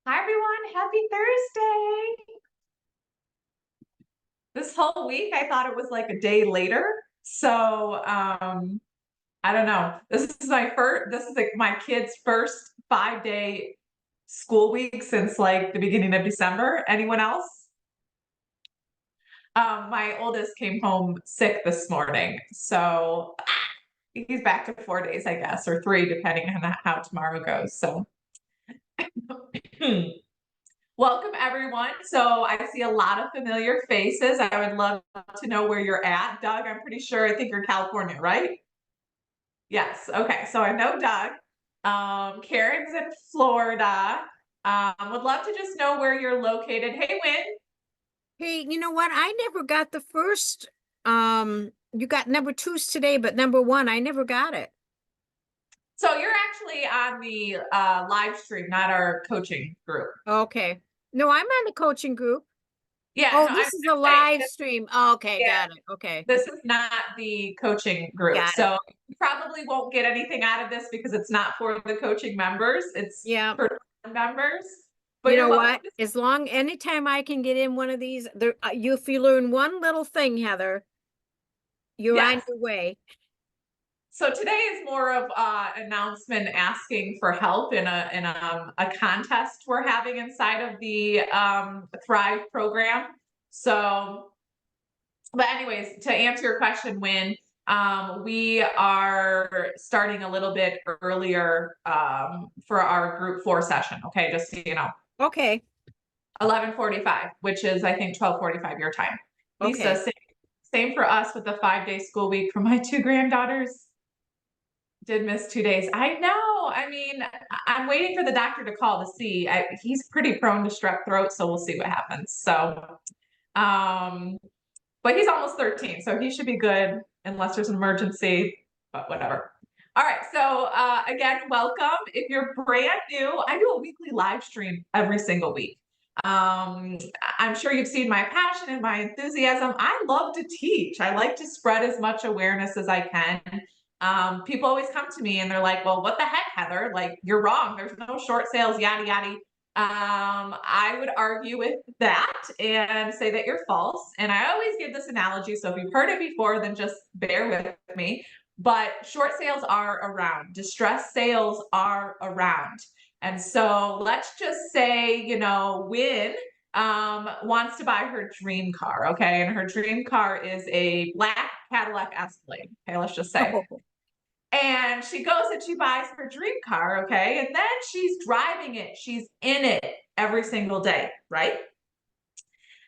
Hi everyone, happy Thursday. This whole week I thought it was like a day later. I don't know. This is like my kids' first 5-day school week since like the beginning of December. Anyone else? My oldest came home sick this morning. So he's back to 4 days, I guess, or 3, depending on how tomorrow goes. So welcome, everyone. So I see a lot of familiar faces. I would love to know where you're at. Doug, I'm pretty sure, I think you're California, right? Yes. Okay. So I know Doug. Karen's in Florida. Would love to just know where you're located. Hey, Win. Hey, you know what? I never got the first, you got number twos today, but number one, I never got it. So you're actually on the live stream, not our coaching group. Okay. No, I'm on the coaching group. Yeah, Oh, no, I'm this is a saying live that, stream. Okay, yeah, got it. Okay, this is not the coaching group. got it. So you probably won't get anything out of this because it's not for the coaching members. It's Yeah. for members. But You you're know welcome what? to. Anytime I can get in one of these, if you learn one little thing, Heather, you're on Yes. your way. So today is more of announcement asking for help in a contest we're having inside of the Thrive program. So, but anyways, to answer your question, when we are starting a little bit earlier for our group 4 session. Okay, just so you know, Okay, 11:45, which is I think 12:45 your time. Lisa, okay. same for us with the 5-day school week for my 2 granddaughters. Did miss 2 days. I know. I mean, I'm waiting for the doctor to call to see. He's pretty prone to strep throat, so we'll see what happens. Um, but he's almost 13, so he should be good unless there's an emergency, but whatever. All right. So, again, welcome. If you're brand new, I do a weekly live stream every single week. I'm sure you've seen my passion and my enthusiasm. I love to teach. I like to spread as much awareness as I can. People always come to me and they're like, well, what the heck, Heather? Like, you're wrong. There's no short sales, yada, yada. I would argue with that and say that you're false. And I always give this analogy. So if you've heard it before, then just bear with me. But short sales are around, distressed sales are around. And so let's just say, Win wants to buy her dream car. Okay. And her dream car is a black Cadillac Escalade. Okay. Let's just say. Oh, And she goes and she buys her dream car, okay? And then she's driving it, she's in it every single day, right?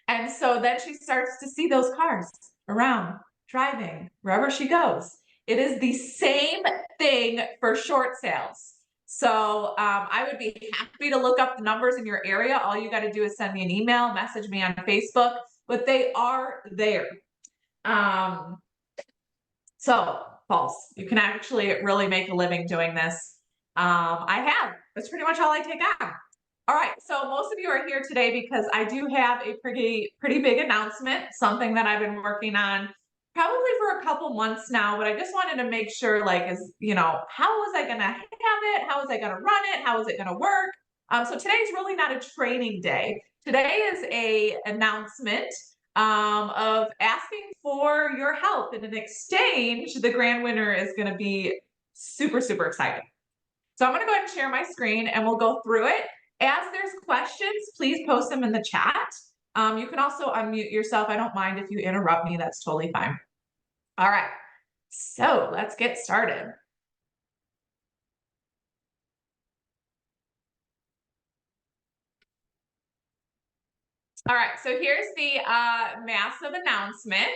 And so then she starts to see those cars around, driving wherever she goes. It is the same thing for short sales. So I would be happy to look up the numbers in your area. All you got to do is send me an email, message me on Facebook, but they are there. Um, so false. You can actually really make a living doing this. I have. That's pretty much all I take on. All right. So most of you are here today because I do have a pretty big announcement, something that I've been working on probably for a couple months now, but I just wanted to make sure, like, how was I going to have it? How was I going to run it? How is it going to work? So today's really not a training day. Today is a announcement of asking for your help. And in exchange, the grand winner is going to be super, super excited. So I'm going to go ahead and share my screen and we'll go through it. As there's questions, please post them in the chat. You can also unmute yourself. I don't mind if you interrupt me. That's totally fine. All right. So let's get started. All right. So here's the massive announcement.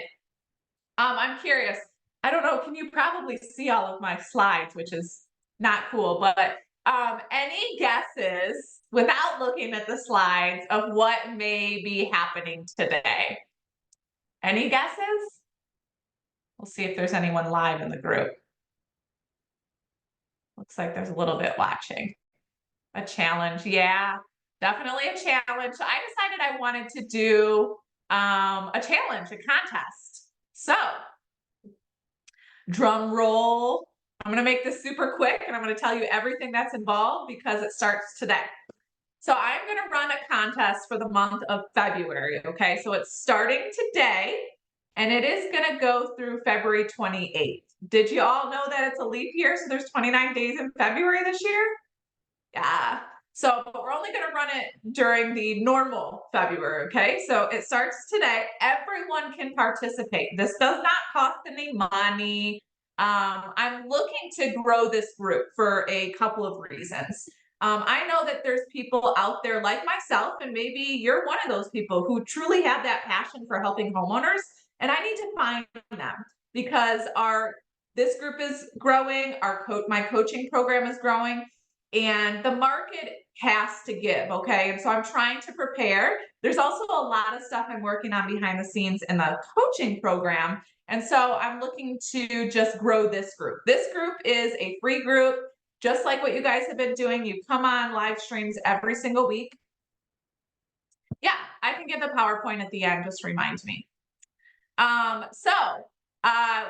I'm curious. I don't know. Can you probably see all of my slides, which is not cool, but any guesses without looking at the slides of what may be happening today? Any guesses? We'll see if there's anyone live in the group. Looks like there's a little bit watching. A challenge. Yeah, definitely a challenge. So I decided I wanted to do a challenge, a contest. So drum roll. I'm going to make this super quick and I'm going to tell you everything that's involved because it starts today. So I'm going to run a contest for the month of February. Okay. So it's starting today and it is going to go through February 28th. Did you all know that it's a leap year? So there's 29 days in February this year? Yeah. So, but we're only going to run it during the normal February. Okay. So it starts today. Everyone can participate. This does not cost any money. I'm looking to grow this group for a couple of reasons. I know that there's people out there like myself, and maybe you're one of those people who truly have that passion for helping homeowners. And I need to find them because this group is growing. My coaching program is growing, and the market has to give. Okay, and so I'm trying to prepare. There's also a lot of stuff I'm working on behind the scenes in the coaching program. And so I'm looking to just grow this group. This group is a free group, just like what you guys have been doing. You come on live streams every single week. Yeah, I can get the PowerPoint at the end, just remind me.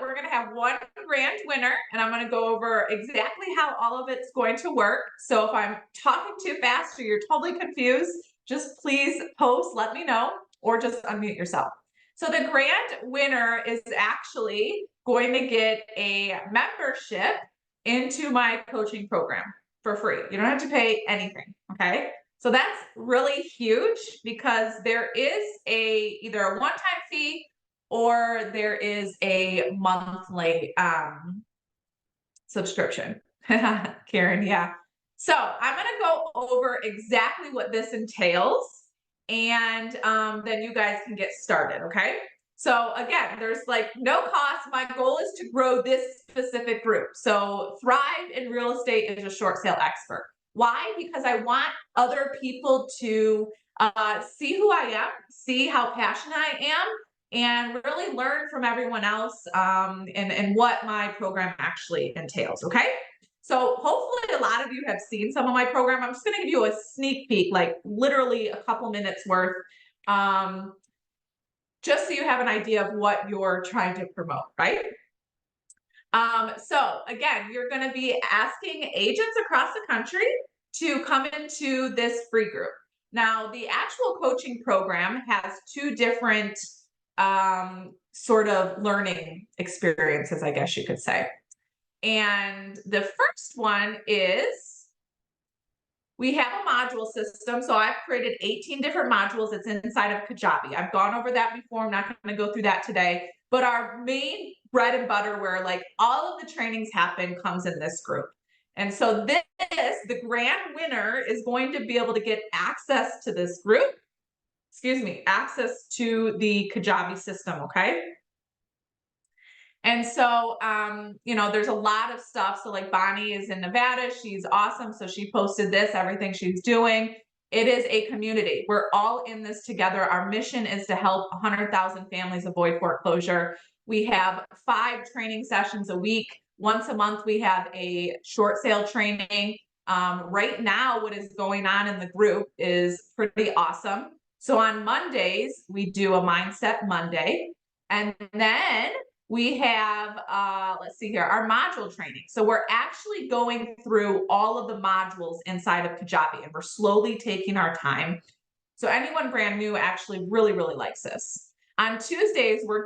We're going to have one grand winner, and I'm going to go over exactly how all of it's going to work. So if I'm talking too fast or you're totally confused, just please post, let me know, or just unmute yourself. So the grand winner is actually going to get a membership into my coaching program for free. You don't have to pay anything, okay? So that's really huge because there is either a one-time fee or there is a monthly subscription. Karen, yeah. So I'm going to go over exactly what this entails, and then you guys can get started, okay? So again, there's like no cost. My goal is to grow this specific group. So Thrive in Real Estate is a short sale expert. Why? Because I want other people to see who I am, see how passionate I am, and really learn from everyone else and what my program actually entails, okay? So hopefully a lot of you have seen some of my program. I'm just going to give you a sneak peek, like literally a couple minutes worth, just so you have an idea of what you're trying to promote, right? So again, you're going to be asking agents across the country to come into this free group. Now, the actual coaching program has two different sort of learning experiences, I guess you could say. And the first one is we have a module system. So I've created 18 different modules. It's inside of Kajabi. I've gone over that before. I'm not going to go through that today. But our main bread and butter, where like all of the trainings happen, comes in this group. And so the grand winner is going to be able to get access to this group. Excuse me, access to the Kajabi system, okay? And so, there's a lot of stuff. So like Bonnie is in Nevada. She's awesome. So she posted this, everything she's doing. It is a community. We're all in this together. Our mission is to help 100,000 families avoid foreclosure. We have 5 training sessions a week. Once a month, we have a short sale training. Right now, what is going on in the group is pretty awesome. So on Mondays, we do a Mindset Monday. And then we have, let's see here, our module training. So we're actually going through all of the modules inside of Kajabi, and we're slowly taking our time. So anyone brand new actually really, really likes this. On Tuesdays, we're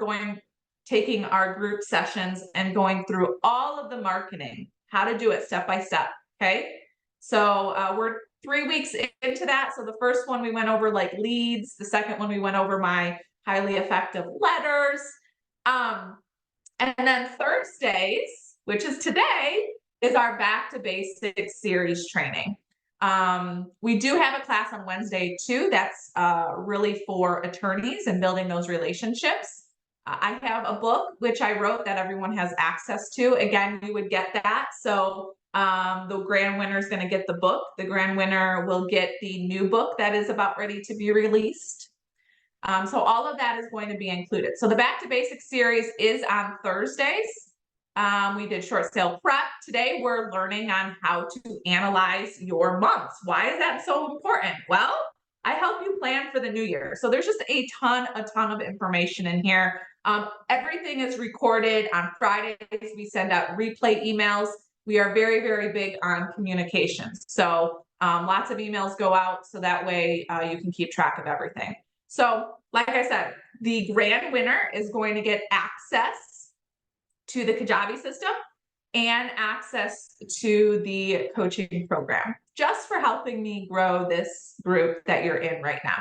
taking our group sessions and going through all of the marketing, how to do it step by step, okay? So we're 3 weeks into that. So the first one we went over like leads. The second one we went over my highly effective letters. And then Thursdays, which is today, is our Back to Basics series training. We do have a class on Wednesday too. That's really for attorneys and building those relationships. I have a book which I wrote that everyone has access to. Again, you would get that. So the grand winner is going to get the book. The grand winner will get the new book that is about ready to be released. So all of that is going to be included. So the Back to Basics series is on Thursdays. We did short sale prep. Today we're learning on how to analyze your months. Why is that so important? Well, I help you plan for the new year. So there's just a ton of information in here. Everything is recorded. On Fridays, we send out replay emails. We are very, very big on communications. So Lots of emails go out, so that way you can keep track of everything. So like I said, the grand winner is going to get access to the Kajabi system and access to the coaching program, just for helping me grow this group that you're in right now.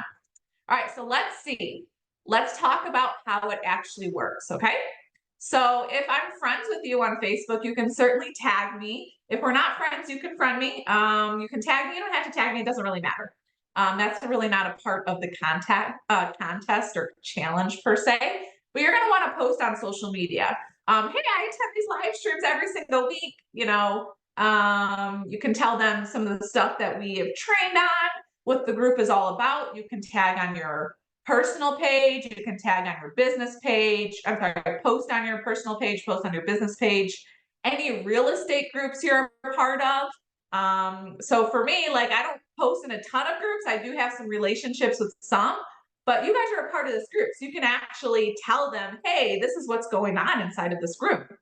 All right, so let's see. Let's talk about how it actually works, okay? So if I'm friends with you on Facebook, you can certainly tag me. If we're not friends, you can friend me. You can tag me. You don't have to tag me. It doesn't really matter. That's really not a part of the contest or challenge per se. But you're going to want to post on social media. Hey, I attend these live streams every single week. You can tell them some of the stuff that we have trained on, what the group is all about. You can tag on your personal page, you can tag on your business page. I'm sorry, post on your personal page, post on your business page. Any real estate groups you're a part of. So for me, like, I don't post in a ton of groups. I do have some relationships with some, but you guys are a part of this group. So you can actually tell them, hey, this is what's going on inside of this group.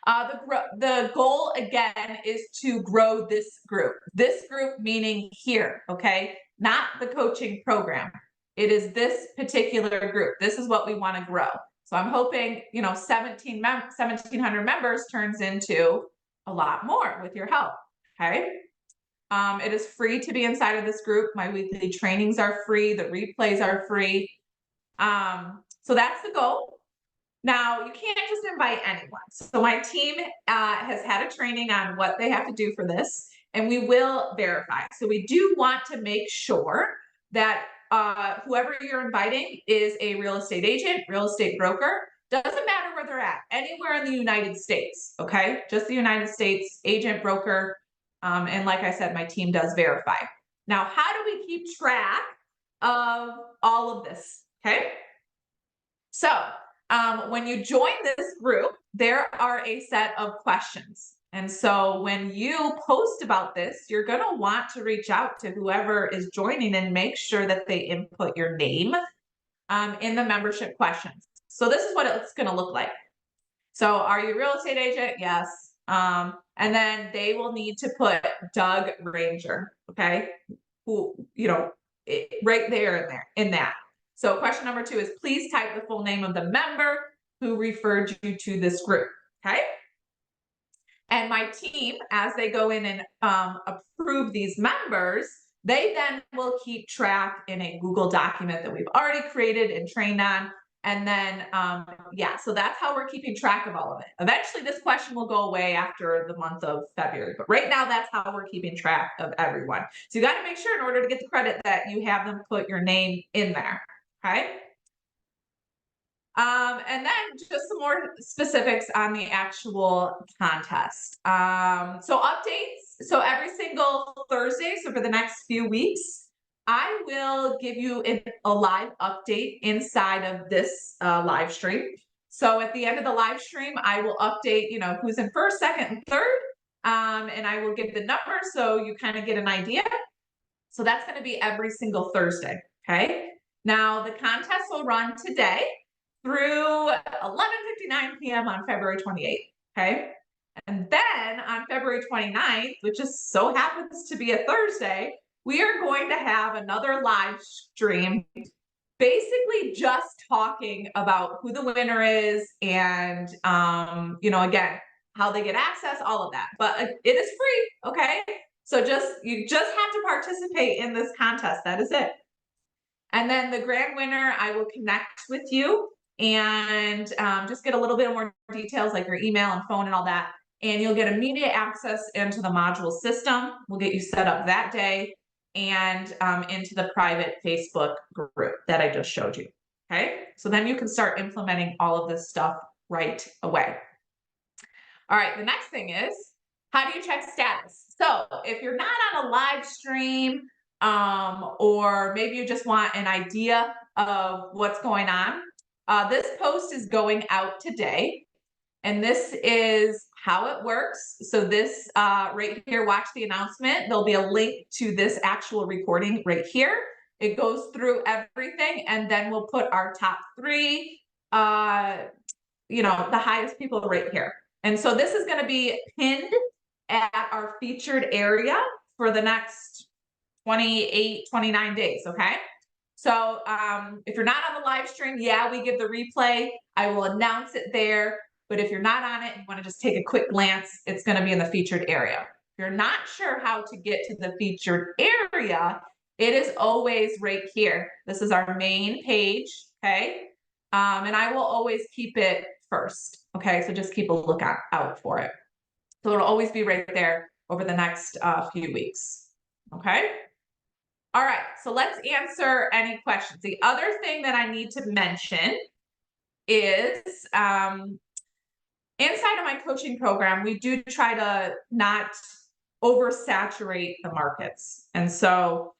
The goal again is to grow this group. This group meaning here, okay? Not the coaching program. It is this particular group. This is what we want to grow. So I'm hoping, 1,700 members turns into a lot more with your help, okay? It is free to be inside of this group. My weekly trainings are free. The replays are free. So that's the goal. Now, you can't just invite anyone. So my team has had a training on what they have to do for this, and we will verify. So we do want to make sure that whoever you're inviting is a real estate agent, real estate broker. Doesn't matter where they're at, anywhere in the United States, okay? Just the United States, agent, broker. And like I said, my team does verify. Now, how do we keep track of all of this, okay? So when you join this group, there are a set of questions. And so when you post about this, you're going to want to reach out to whoever is joining and make sure that they input your name in the membership questions. So this is what it's going to look like. So are you a real estate agent? Yes. And then they will need to put Doug Ranger, okay? Who, right there in that. So question number 2 is please type the full name of the member who referred you to this group, okay? And my team, as they go in and approve these members, they then will keep track in a Google document that we've already created and trained on. And then, so that's how we're keeping track of all of it. Eventually, this question will go away after the month of February. But right now, that's how we're keeping track of everyone. So you got to make sure in order to get the credit that you have them put your name in there. Okay. And then just some more specifics on the actual contest. So updates. So every single Thursday, so for the next few weeks, I will give you a live update inside of this live stream. So at the end of the live stream, I will update, who's in first, second, and third. And I will give the number so you kind of get an idea. So that's going to be every single Thursday. Okay. Now the contest will run today through 11:59 p.m. on February 28th. Okay. And then on February 29th, which just so happens to be a Thursday, we are going to have another live stream, basically just talking about who the winner is and, again, how they get access, all of that. But it is free. Okay. So you just have to participate in this contest. That is it. And then the grand winner, I will connect with you and just get a little bit more details like your email and phone and all that. And you'll get immediate access into the module system. We'll get you set up that day and into the private Facebook group that I just showed you. Okay. So then you can start implementing all of this stuff right away. All right. The next thing is, how do you check status? So if you're not on a live stream, or maybe you just want an idea of what's going on, this post is going out today. And this is how it works. So this right here, watch the announcement. There'll be a link to this actual recording right here. It goes through everything, and then we'll put our top 3, the highest people right here. And so this is going to be pinned at our featured area. for the next 28, 29 days, okay? So if you're not on the live stream, yeah, we give the replay. I will announce it there. But if you're not on it and you want to just take a quick glance, it's going to be in the featured area. If you're not sure how to get to the featured area, it is always right here. This is our main page, okay? And I will always keep it first, okay? So just keep a lookout out for it. So it'll always be right there over the next few weeks, okay? All right, so let's answer any questions. The other thing that I need to mention is inside of my coaching program, we do try to not oversaturate the markets. And so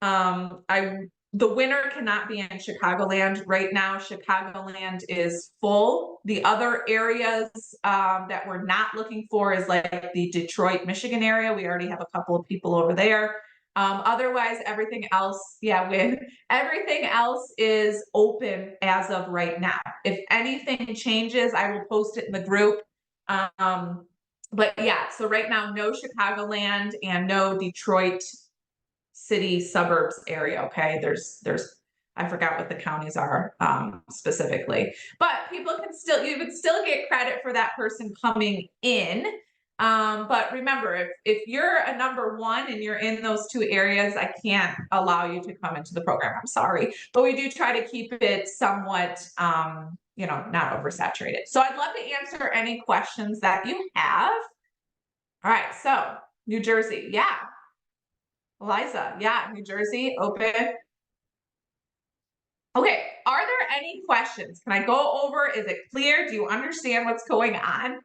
the winner cannot be in Chicagoland. Right now, Chicagoland is full. The other areas that we're not looking for is like the Detroit, Michigan area. We already have a couple of people over there. Otherwise, everything else, everything else is open as of right now. If anything changes, I will post it in the group. But yeah, so right now, no Chicagoland and no Detroit city suburbs area. Okay, there's I forgot what the counties are specifically, but you would still get credit for that person coming in. But remember, if you're a number one and you're in those two areas, I can't allow you to come into the program. I'm sorry, but we do try to keep it somewhat not oversaturated. So I'd love to answer any questions that you have. All right, so New Jersey, yeah. Eliza, yeah, New Jersey, open. Okay, are there any questions? Can I go over? Is it clear? Do you understand what's going on?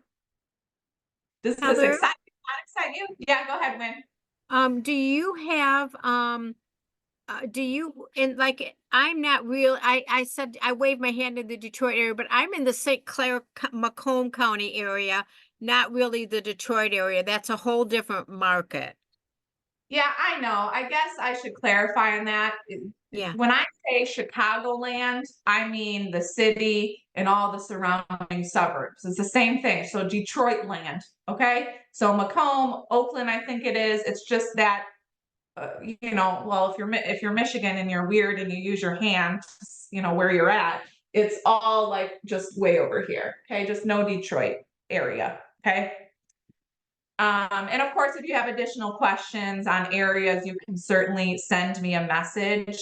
Does this excite you? Yeah, go ahead, Wynn. Do you have do you I'm not real I said I waved my hand in the Detroit area, but I'm in the St. Clair Macomb County area, not really the Detroit area. That's a whole different market. Yeah, I know. I guess I should clarify on that. Yeah. When I say Chicagoland, I mean the city and all the surrounding suburbs. It's the same thing. So Detroit land, okay? So Macomb, Oakland, I think it is. It's just that, well, if you're Michigan and you're weird and you use your hand, where you're at, it's all like just way over here, okay? Just no Detroit area, okay? And of course, if you have additional questions on areas, you can certainly send me a message.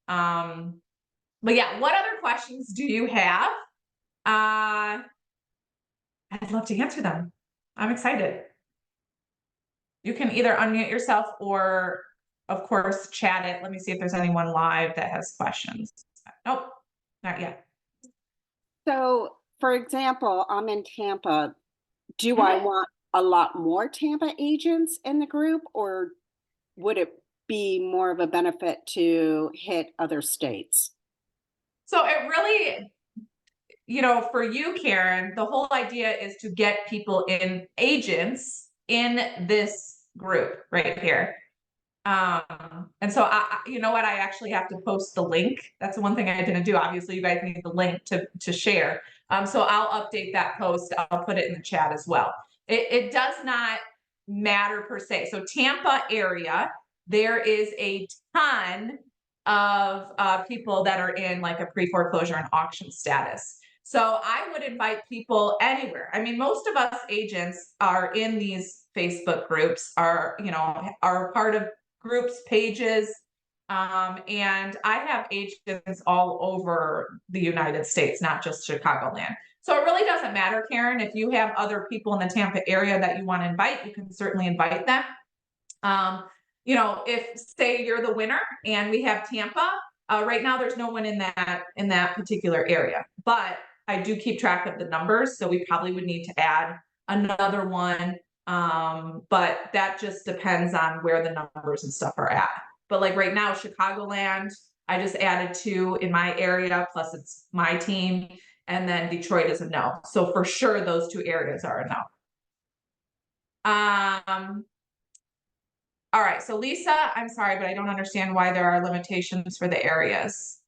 But yeah, what other questions do you have? I'd love to answer them. I'm excited. You can either unmute yourself or, of course, chat it. Let me see if there's anyone live that has questions. Nope, not yet. So, for example, I'm in Tampa. Do I want a lot more Tampa agents in the group, or would it be more of a benefit to hit other states? So it really, for you, Karen, the whole idea is to get people agents in this group right here. And so you know what? I actually have to post the link. That's the one thing I didn't do. Obviously, you guys need the link to share. So I'll update that post. I'll put it in the chat as well. It does not matter per se. So Tampa area, there is a ton of people that are in like a pre-foreclosure and auction status. So I would invite people anywhere. I mean, most of us agents are in these Facebook groups, are part of groups, pages, and I have agents all over the United States, not just Chicagoland. So it really doesn't matter, Karen. If you have other people in the Tampa area that you want to invite, you can certainly invite them. If say you're the winner and we have Tampa, right now there's no one in that particular area, but I do keep track of the numbers, so we probably would need to add another one. But that just depends on where the numbers and stuff are at. But like right now, Chicagoland, I just added 2 in my area, plus it's my team, and then Detroit is a no. So for sure, those 2 areas are a no. All right, so Lisa, I'm sorry, but I don't understand why there are limitations for the areas.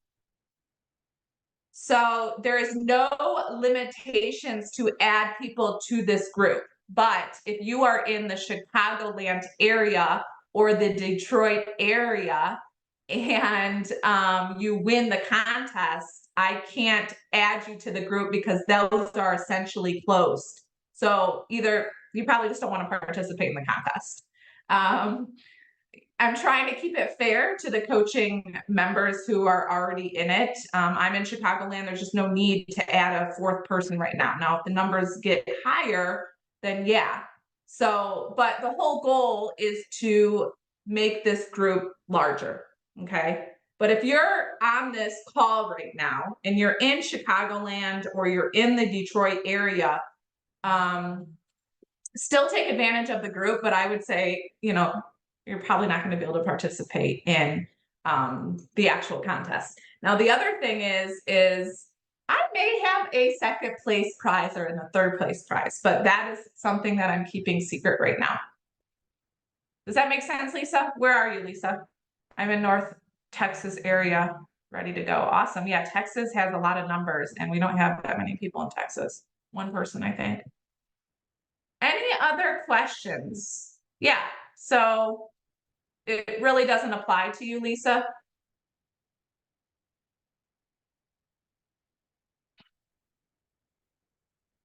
So there is no limitations to add people to this group. But if you are in the Chicagoland area or the Detroit area and you win the contest, I can't add you to the group because those are essentially closed. So either you probably just don't want to participate in the contest. I'm trying to keep it fair to the coaching members who are already in it. I'm in Chicagoland. There's just no need to add a fourth person right now. Now, if the numbers get higher, then yeah. So, but the whole goal is to make this group larger, okay? But if you're on this call right now and you're in Chicagoland or you're in the Detroit area, still take advantage of the group, but I would say, you know, you're probably not going to be able to participate in the actual contest. Now, the other thing is I may have a second place prize or in the third place prize, but that is something that I'm keeping secret right now. Does that make sense, Lisa? Where are you, Lisa? I'm in North Texas area, ready to go. Awesome. Yeah, Texas has a lot of numbers and we don't have that many people in Texas. One person, I think. Any other questions? Yeah, so it really doesn't apply to you, Lisa?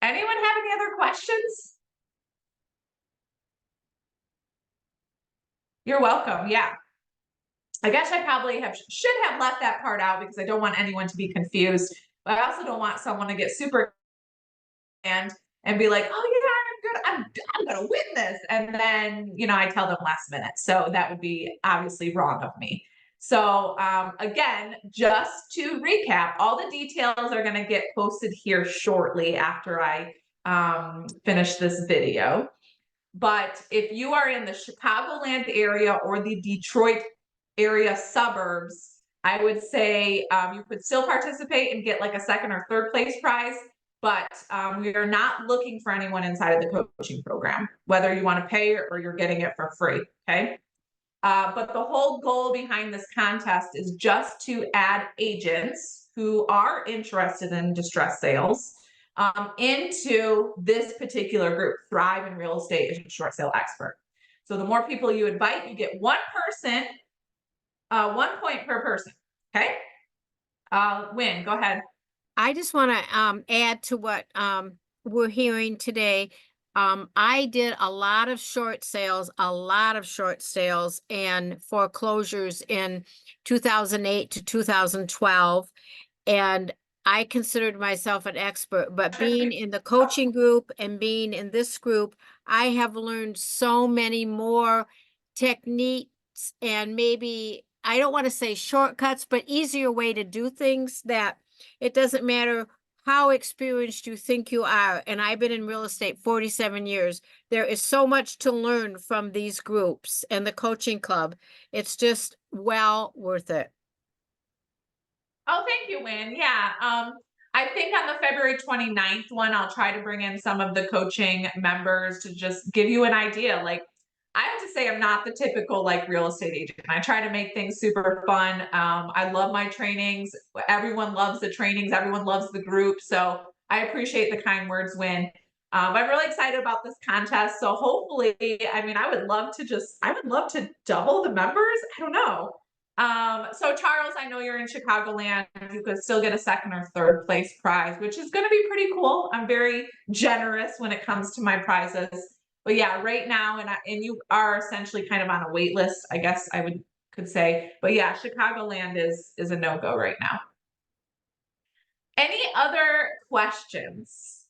Anyone have any other questions? You're welcome, yeah. I guess I probably should have left that part out because I don't want anyone to be confused, but I also don't want someone to get super and be like, oh yeah, I'm gonna win this. And then, you know, I tell them last minute. So that would be obviously wrong of me. So again, just to recap, all the details are gonna get posted here shortly after I finish this video. But if you are in the Chicagoland area or the Detroit area suburbs, I would say you could still participate and get like a second or third place prize, but we are not looking for anyone inside of the coaching program, whether you want to pay or you're getting it for free, okay? But the whole goal behind this contest is just to add agents who are interested in distress sales into this particular group, Thrive in Real Estate Agent Short Sale Expert. So the more people you invite, you get one person, 1 point per person, okay? Win, go ahead. I just want to add to what we're hearing today. I did a lot of short sales and foreclosures in 2008 to 2012. And I considered myself an expert, but being in the coaching group and being in this group, I have learned so many more techniques and maybe, I don't want to say shortcuts, but easier way to do things that it doesn't matter how experienced you think you are. And I've been in real estate 47 years. There is so much to learn from these groups and the coaching club. It's just well worth it. Oh, thank you, Win. Yeah. I think on the February 29th one, I'll try to bring in some of the coaching members to just give you an idea. Like, I have to say, I'm not the typical like real estate agent. I try to make things super fun. I love my trainings. Everyone loves the trainings. Everyone loves the group. So I appreciate the kind words, Win. I'm really excited about this contest. So hopefully, I mean, I would love to double the members. I don't know. So Charles, I know you're in Chicagoland. You could still get a second or third place prize, which is going to be pretty cool. I'm very generous when it comes to my prizes. But yeah, right now, and you are essentially kind of on a wait list, I guess I could say. But yeah, Chicagoland is a no-go right now. Any other questions?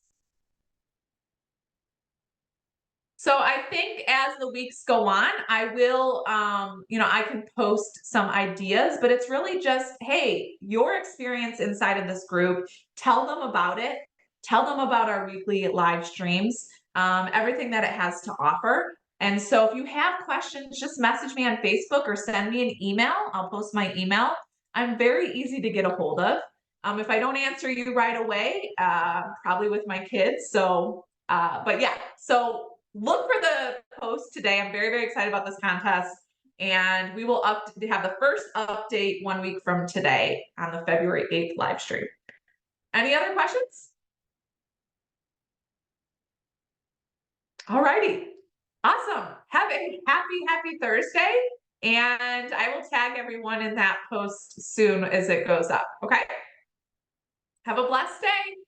So I think as the weeks go on, I will, I can post some ideas, but it's really just, hey, your experience inside of this group, tell them about it. Tell them about our weekly live streams, everything that it has to offer. And so if you have questions, just message me on Facebook or send me an email. I'll post my email. I'm very easy to get a hold of. If I don't answer you right away, probably with my kids. So, but yeah, so look for the post today. I'm very, very excited about this contest. And we will have the first update 1 week from today on the February 8th live stream. Any other questions? All righty. Awesome. Have a happy Thursday. And I will tag everyone in that post soon as it goes up. Okay. Have a blessed day.